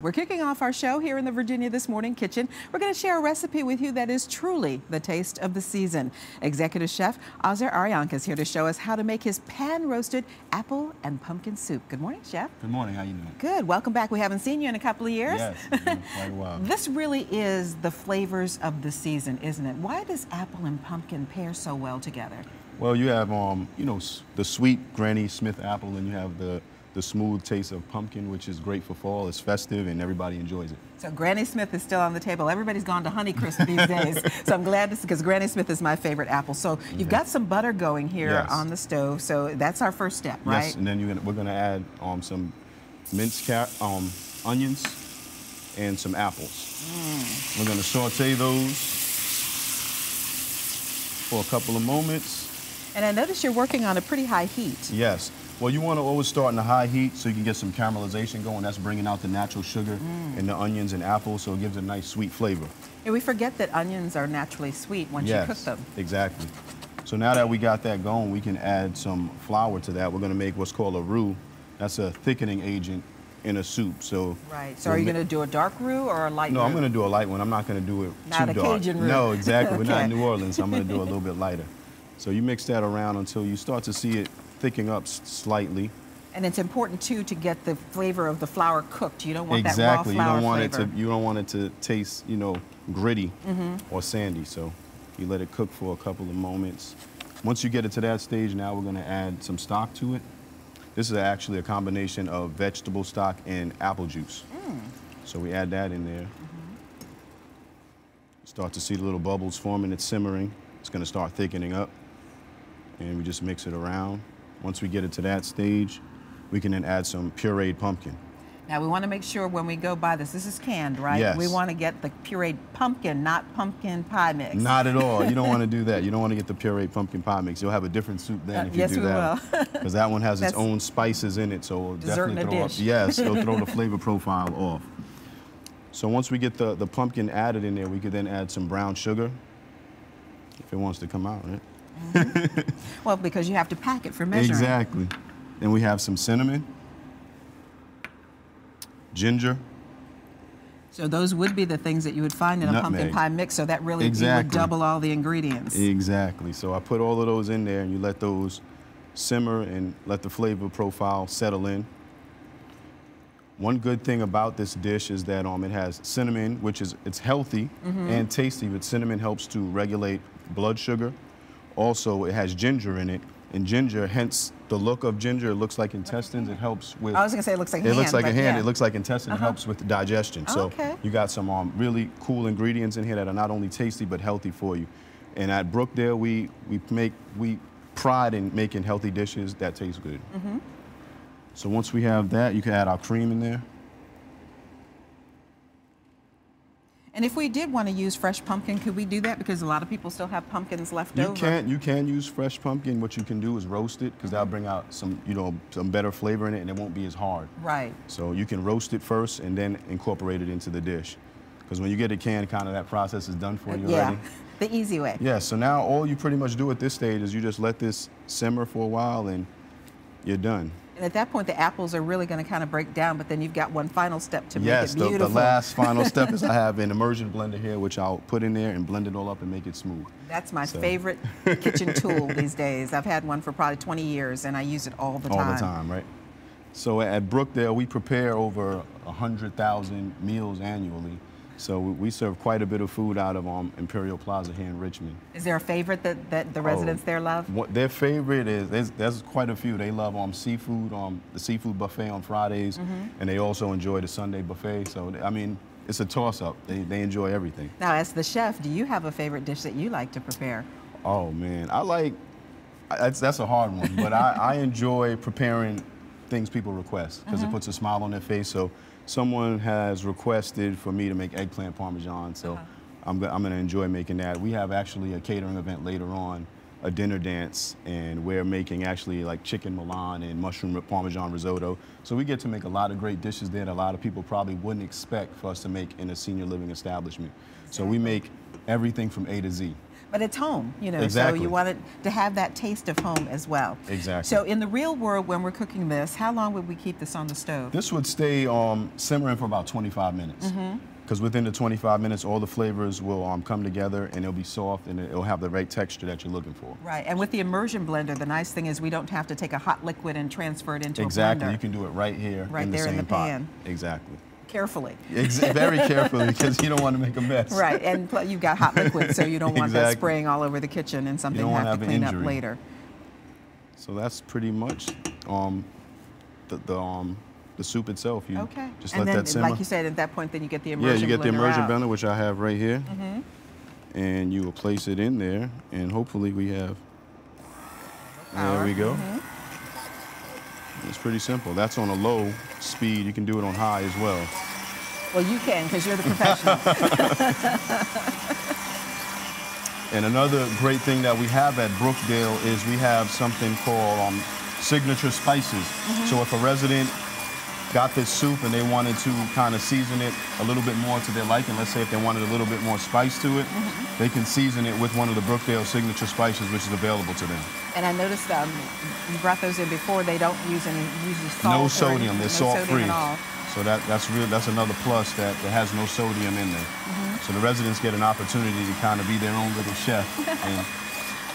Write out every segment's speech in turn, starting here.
We're kicking off our show here in the Virginia This Morning Kitchen. We're going to share a recipe with you that is truly the taste of the season. Executive Chef Azar Arianka is here to show us how to make his pan-roasted apple and pumpkin soup. Good morning, Chef. Good morning. How you doing? Good. Welcome back. We haven't seen you in a couple of years. Yes, it's been quite a while. This really is the flavors of the season, isn't it? Why does apple and pumpkin pair so well together? Well, you have, the sweet Granny Smith apple, and you have the smooth taste of pumpkin, which is great for fall. It's festive, and everybody enjoys it. So Granny Smith is still on the table. Everybody's gone to Honeycrisp these days. So I'm glad because Granny Smith is my favorite apple. So you've got some butter going here on the stove. So that's our first step, right? Yes, and then we're gonna add some minced onions and some apples. We're gonna saute those for a couple of moments. And I notice you're working on a pretty high heat. Yes. Well, you want to always start in a high heat so you can get some caramelization going. That's bringing out the natural sugar in the onions and apples, so it gives a nice sweet flavor. And we forget that onions are naturally sweet once you cook them. Exactly. So now that we got that going, we can add some flour to that. We're going to make what's called a roux. That's a thickening agent in a soup. So So are you going to do a dark roux or a light roux? No, I'm going to do a light one. I'm not going to do it not too a dark. Cajun roux. No, exactly. We're not in New Orleans, so I'm going to do it a little bit lighter. So you mix that around until you start to see it thickening up slightly. And it's important too to get the flavor of the flour cooked. You don't want that raw flour flavor. You don't want it to taste, gritty or sandy. So you let it cook for a couple of moments. Once you get it to that stage, now we're going to add some stock to it. This is actually a combination of vegetable stock and apple juice. So we add that in there. Start to see the little bubbles forming. It's simmering. It's going to start thickening up. And we just mix it around. Once we get it to that stage, we can then add some pureed pumpkin. Now we want to make sure when we go buy this is canned, right? Yes. We want to get the pureed pumpkin, not pumpkin pie mix. Not at all. You don't want to do that. You don't want to get the pureed pumpkin pie mix. You'll have a different soup then if you do that. Yes, we will. Because that one has its own spices in it, so it'll definitely throw off. Yes, it'll throw the flavor profile off. So once we get the pumpkin added in there, we could then add some brown sugar, if it wants to come out, right? Well, because you have to pack it for measuring. Exactly. Then we have some cinnamon, ginger. So those would be the things that you would find in a pumpkin pie mix, so that really you would double all the ingredients. Exactly. So I put all of those in there, and you let those simmer and let the flavor profile settle in. One good thing about this dish is that it has cinnamon, which it's healthy and tasty, but cinnamon helps to regulate blood sugar. Also, it has ginger in it, and ginger, hence the look of ginger, it looks like intestines. It helps with. I was going to say it looks like a hand. It looks like a hand. It looks like intestine. It helps with digestion. So you got some really cool ingredients in here that are not only tasty but healthy for you. And at Brookdale, we pride in making healthy dishes that taste good. So once we have that, you can add our cream in there. And if we did want to use fresh pumpkin, could we do that? Because a lot of people still have pumpkins left over. You can use fresh pumpkin. What you can do is roast it, because that'll bring out some better flavor in it, and it won't be as hard. Right. So you can roast it first and then incorporate it into the dish. Because when you get it canned, kind of that process is done for you already. The easy way. Yeah, so now all you pretty much do at this stage is you just let this simmer for a while and you're done. And at that point, the apples are really going to kind of break down, but then you've got one final step to make it beautiful. Yes, the last final step is I have an immersion blender here, which I'll put in there and blend it all up and make it smooth. That's my favorite kitchen tool these days. I've had one for probably 20 years, and I use it all the time. All the time, right? So at Brookdale, we prepare over 100,000 meals annually. So we serve quite a bit of food out of Imperial Plaza here in Richmond. Is there a favorite that the residents there love? Their favorite is, there's quite a few. They love seafood, the seafood buffet on Fridays, and they also enjoy the Sunday buffet. So, I mean, it's a toss-up. They enjoy everything. Now, as the chef, do you have a favorite dish that you like to prepare? Oh, man. That's a hard one, but I enjoy preparing things people request, because it puts a smile on their face. So someone has requested for me to make eggplant parmesan, so I'm going to enjoy making that. We have actually a catering event later on, a dinner dance, and we're making actually like chicken Milan and mushroom parmesan risotto. So we get to make a lot of great dishes there that a lot of people probably wouldn't expect for us to make in a senior living establishment. So we make everything from A to Z. But it's home, you know, Exactly. so you want it to have that taste of home as well. Exactly. So in the real world, when we're cooking this, how long would we keep this on the stove? This would stay simmering for about 25 minutes. Because within the 25 minutes, all the flavors will come together and it'll be soft and it'll have the right texture that you're looking for. Right, and with the immersion blender, the nice thing is we don't have to take a hot liquid and transfer it into Exactly. a blender. You can do it right here Right in the there in same the pan. pot. Exactly. Carefully. Very carefully because you don't want to make a mess. Right, and you've got hot liquid, so you don't want that Exactly. spraying all over the kitchen and something you don't have wanna to have an clean up injury. later. So that's pretty much the soup itself. You Okay. just And let then, that simmer. like you said, at that point, then you get the immersion blender Yeah, you get the immersion out. blender, which I have right here. And you will place it in there, and hopefully we have. There we go. It's pretty simple. That's on a low speed. You can do it on high as well. Well, you can, because you're the professional. And another great thing that we have at Brookdale is we have something called signature spices. So if a resident got this soup and they wanted to kind of season it a little bit more to their liking, let's say if they wanted a little bit more spice to it, they can season it with one of the Brookdale signature spices, which is available to them. And I noticed you brought those in before. They don't use any salt. No or sodium. anything. They're No salt sodium free. at all. So that's another plus that it has no sodium in there. So the residents get an opportunity to kind of be their own little chef and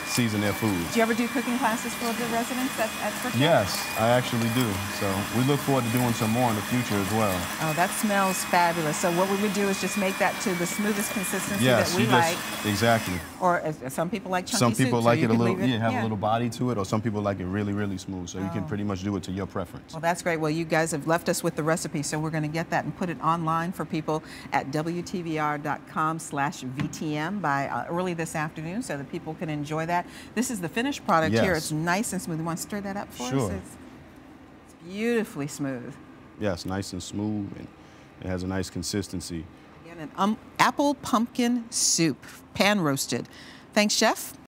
season their food. Do you ever do cooking classes for the residents at Brookdale? Yes, I actually do. So we look forward to doing some more in the future as well. Oh, that smells fabulous. So what we would do is just make that to the smoothest consistency that we like. Exactly. Or some people like chunky Some people soup, like so it a you little, could leave it, have a little body to it, or some people like it really, really smooth. So you can pretty much do it to your preference. Well, that's great. Well, you guys have left us with the recipe, so we're going to get that and put it online for people at WTVR.com/VTM by early this afternoon so that people can enjoy that. This is the finished product here. Yes. It's nice and smooth. You want to stir that up for us? Sure. It's beautifully smooth. Yes, nice and smooth, and it has a nice consistency. Again, an apple pumpkin soup, pan roasted. Thanks, Chef.